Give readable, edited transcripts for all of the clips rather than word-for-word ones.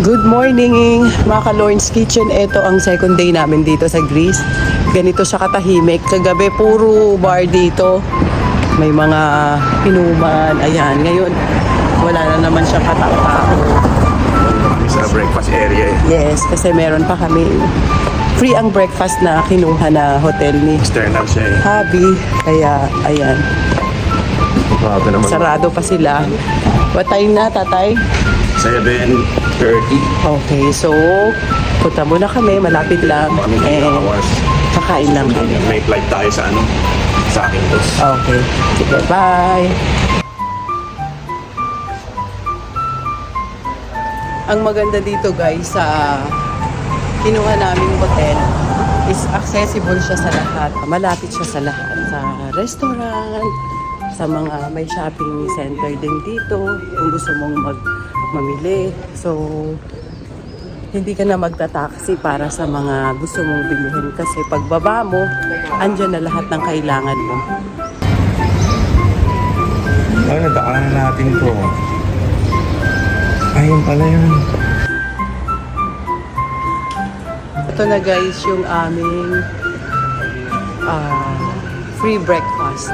Good morning mga ka-Lawrence Kitchen. Ito ang second day namin dito sa Greece. Ganito siya katahimik. Kagabi puro bar dito. May mga inuman. Ayan, ngayon wala na naman siya katao-tao. Sa breakfast area eh. Yes, kasi meron pa kami free ang breakfast na kinuha na hotel ni External siya eh. Habi. Kaya ayan, Grabe naman. sarado pa sila. What time na, tatay? 7:30. Okay, so punta muna kami, malapit lang. Kami And hours. kakain lang kami. May flight tayo sa sa aking boss. Okay, sige, bye! Ang maganda dito guys, sa kinuha naming hotel is accessible siya sa lahat. Malapit siya sa lahat. Sa restaurant, sa mga may shopping center din dito. Kung gusto mong mamili. So, hindi ka na magta-taxi para sa mga gusto mong bilhin. Kasi pagbaba mo, andyan na lahat ng kailangan mo. Ay, nadaanan natin to. Ayun pala yun. Ito na guys yung aming free breakfast.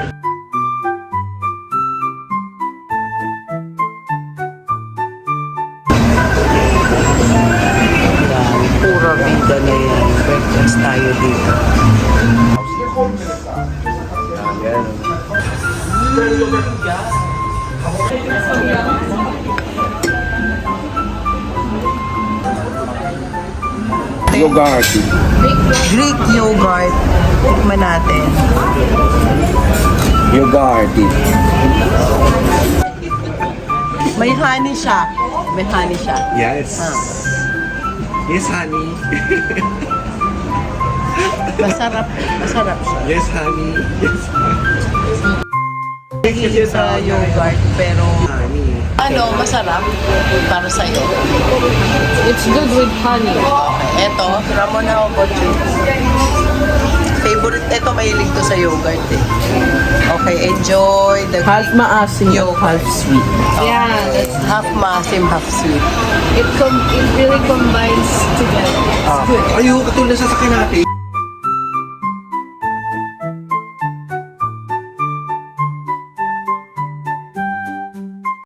Yan, pura vida na yan. Breakfast tayo dito. Yogurt. Greek yogurt. Tikman natin. Yogurt. May honey siya. May honey siya. Yes. Yes, honey. Masarap. Masarap siya. Yes, honey. Yes, Hindi sa yogurt, pero honey. ano, masarap para sa'yo. It's good with honey. Eto, Ramon Haobochi. Favorite, eto mahilig to sa yogurt eh. Okay, enjoy the Half maasim, yogurt. half sweet. Yeah, that's half maasim, half sweet. It really combines together. It's good. Ayun, katulad sa sakin natin.